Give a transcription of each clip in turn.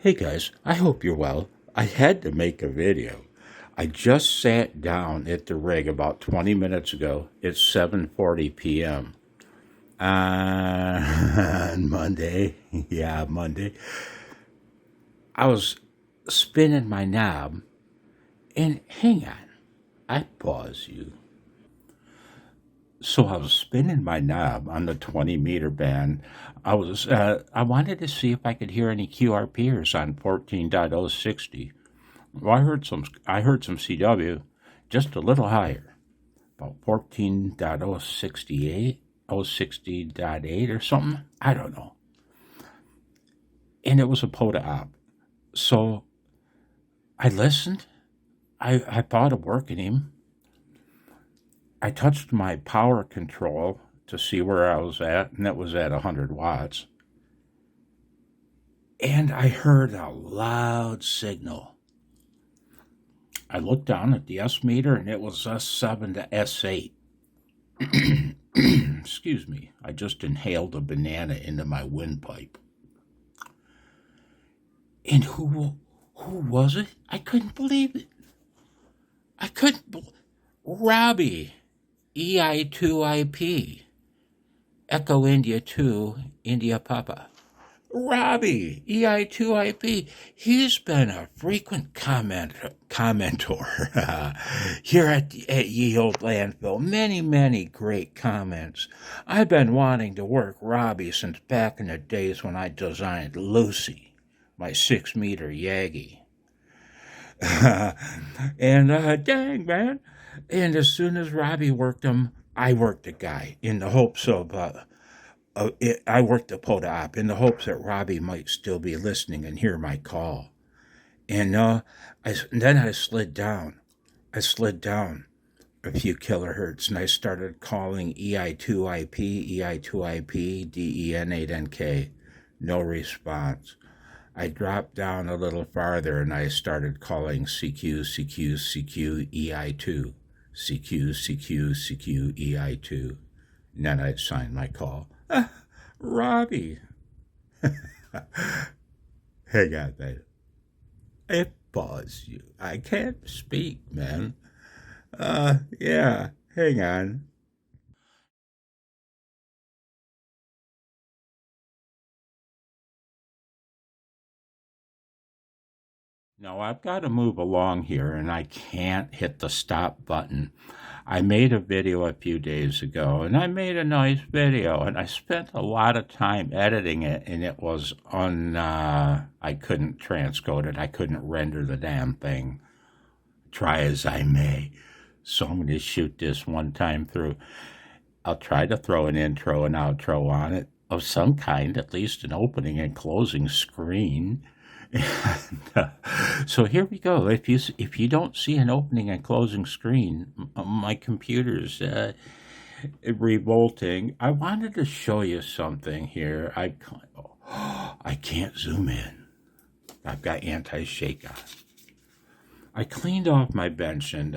Hey guys, I hope you're well. I had to make a video. I just sat down at the rig about 20 minutes ago. It's 7:40 p.m. on Monday. Yeah, Monday. I was spinning my knob, and hang on, I pause you. So I was spinning my knob on the 20-meter band. I wanted to see if I could hear any QRPers on 14.060. Well, I heard some CW, just a little higher, about 14.068, 060.8 or something. I don't know. And it was a POTA op. So I listened. I thought of working him. I touched my power control to see where I was at, and that was at 100 watts. And I heard a loud signal. I looked down at the S meter, and it was S7 to S8. Excuse me, I just inhaled a banana into my windpipe. And who was it? I couldn't believe it. Robbie, EI2IP, Echo India 2, India Papa. Robbie, EI2IP, he's been a frequent commenter here at Ye Old Landfill. Many great comments. I've been wanting to work Robbie since back in the days when I designed Lucy, my 6-meter Yagi. And dang, man. And as soon as Robbie worked him, I worked the guy in the hopes of... I worked the POTA op in the hopes that Robbie might still be listening and hear my call. And then I slid down. a few kilohertz, and I started calling EI2IP, EI2IP, N8NK. No response. I dropped down a little farther, and I started calling CQ, EI2, CQ, EI2. And then I'd sign my call. Robbie. Hang on, man. It paused you. I can't speak, man. Yeah, hang on. No, I've got to move along here, and I can't hit the stop button. I made a video a few days ago, and I made a nice video, and I spent a lot of time editing it, and it was I couldn't transcode it. I couldn't render the damn thing, try as I may. So I'm going to shoot this one time through. I'll try to throw an intro and outro on it of some kind, at least an opening and closing screen. And, so here we go. If you don't see an opening and closing screen, my computer's revolting. I wanted to show you something here. I can't zoom in. I've got anti-shake on. I cleaned off my bench, and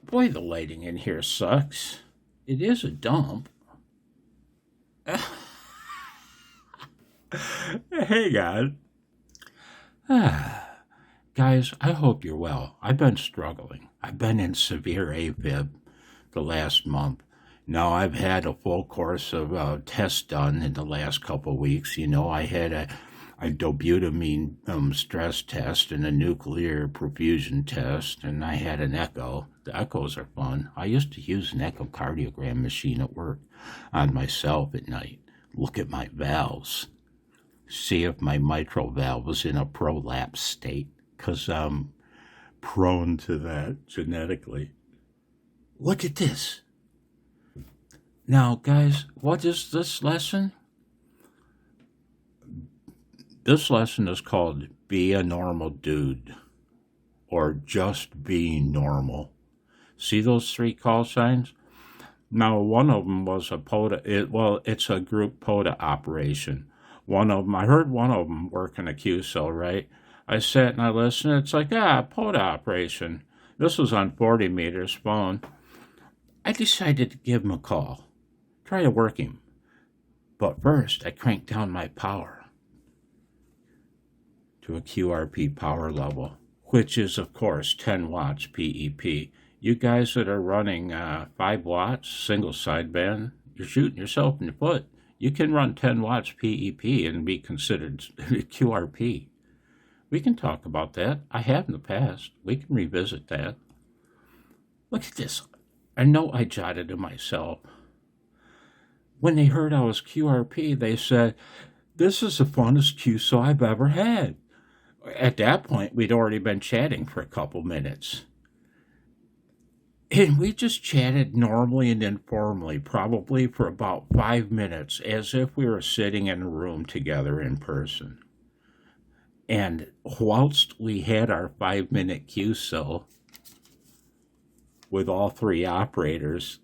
boy, the lighting in here sucks. It is a dump. Hang on. Guys, I hope you're well. I've been struggling. I've been in severe AFib the last month. Now I've had a full course of tests done in the last couple of weeks. You know, I had a dobutamine stress test and a nuclear perfusion test, and I had an echo. The echoes are fun. I used to use an echocardiogram machine at work on myself at night. Look at my valves. See if my mitral valve was in a prolapse state, because I'm prone to that genetically. Look at this. Now, guys, what is this lesson? This lesson is called Be a Normal Dude, or Just Be Normal. See those 3 call signs? Now, one of them was a POTA, it's a group POTA operation. I heard one of them working a QSO, right? I sat and I listened. It's like, POTA operation. This was on 40 meters phone. I decided to give him a call. Try to work him. But first, I cranked down my power. to a QRP power level, which is, of course, 10 watts PEP. You guys that are running 5 watts, single sideband, you're shooting yourself in the foot. You can run 10 watts PEP and be considered QRP. We can talk about that. I have in the past. We can revisit that. Look at this. I know I jotted to myself. When they heard I was QRP, they said, "This is the funnest QSO I've ever had." At that point, we'd already been chatting for a couple minutes. And we just chatted normally and informally, probably for about 5 minutes, as if we were sitting in a room together in person. And whilst we had our 5-minute QSO with all 3 operators,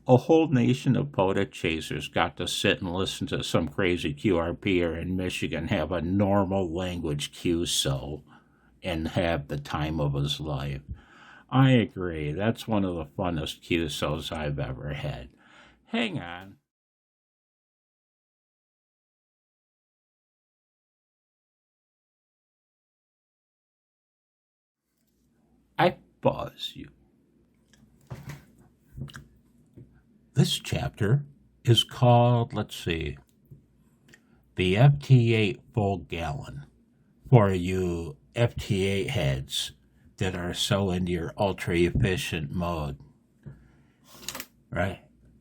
a whole nation of POTA chasers got to sit and listen to some crazy QRPer in Michigan have a normal language QSO and have the time of his life. I agree. That's one of the funnest QSOs I've ever had. Hang on. I pause you. This chapter is called, let's see, the FT8 Full Gallon, for you FT8 heads that are so into your ultra efficient mode, right?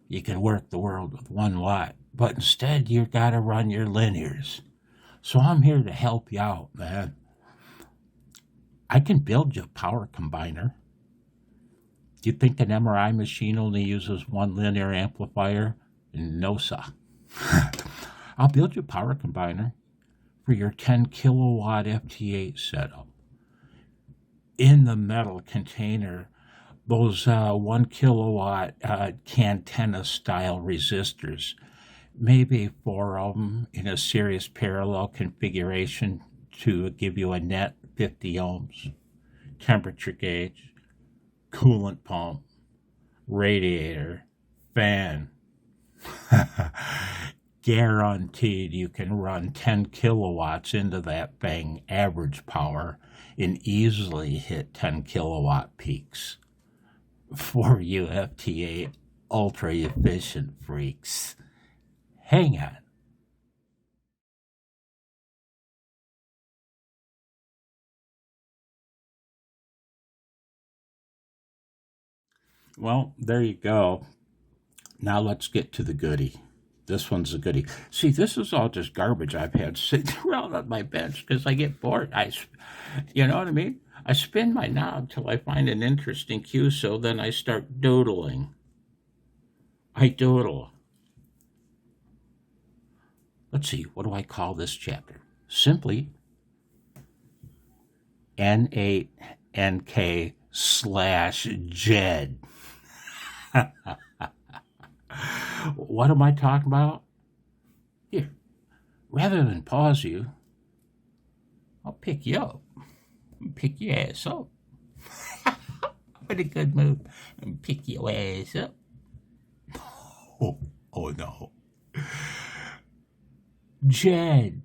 You can work the world with 1 watt, but instead you gotta run your linears. So I'm here to help you out, man. I can build you a power combiner. Do you think an MRI machine only uses 1 linear amplifier? No, sir. I'll build you a power combiner for your 10 kilowatt FT8 setup. In the metal container, those 1 kilowatt Cantenna style resistors, maybe 4 of them in a series parallel configuration to give you a net 50 ohms, temperature gauge, coolant pump, radiator, fan. Guaranteed you can run 10 kilowatts into that thing, average power, and easily hit 10 kilowatt peaks for you FT8 ultra efficient freaks. Hang on. Well, there you go. Now let's get to the goodie. This one's a goodie. See, this is all just garbage I've had sitting around on my bench because I get bored. You know what I mean? I spin my knob till I find an interesting cue, so then I start doodling. I doodle. Let's see, what do I call this chapter? Simply N8NK / JeD. What am I talking about? Here, rather than pause you, I'll pick you up. Pick your ass up. I'm in a good mood. And pick your ass up. Oh no. JeD.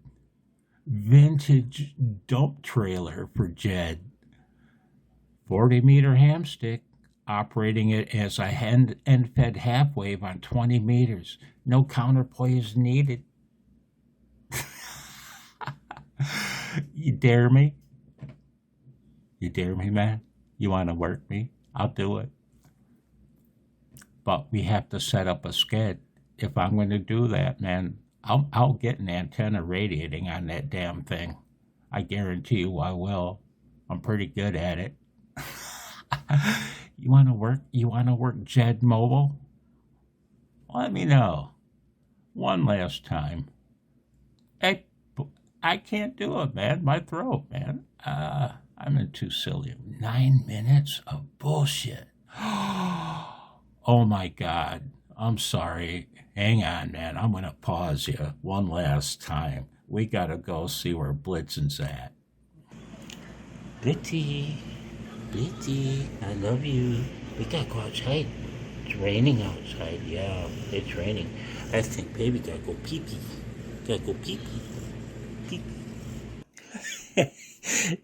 Vintage dump trailer for JeD. 40-meter hamstick. Operating it as a end-fed half wave on 20 meters. No counterplay is needed. You dare me? You dare me, man? You want to work me? I'll do it. But we have to set up a sked. If I'm going to do that, man, I'll get an antenna radiating on that damn thing. I guarantee you I will. I'm pretty good at it. You want to work JeD Mobile? Let me know. One last time. I can't do it, man. My throat, man. I'm in too silly. 9 minutes of bullshit. Oh my God. I'm sorry. Hang on, man. I'm going to pause you one last time. We got to go see where Blitzy's at. Blitzy, I love you. We got to go outside. It's raining outside. Yeah, it's raining. I think baby got to go pee-pee. Got to go pee-pee. Pee-pee.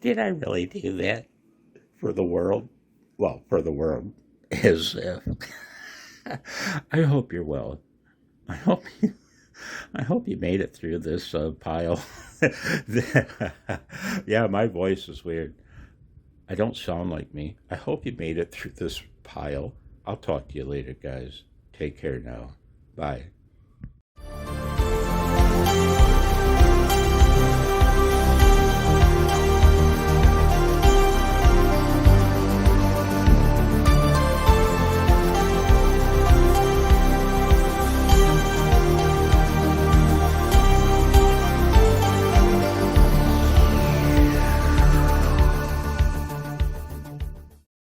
Did I really do that for the world? Well, for the world. As if. I hope you're well. I hope you. I hope you made it through this pile. Yeah, my voice is weird. I don't sound like me. I hope you made it through this pile. I'll talk to you later, guys. Take care now. Bye.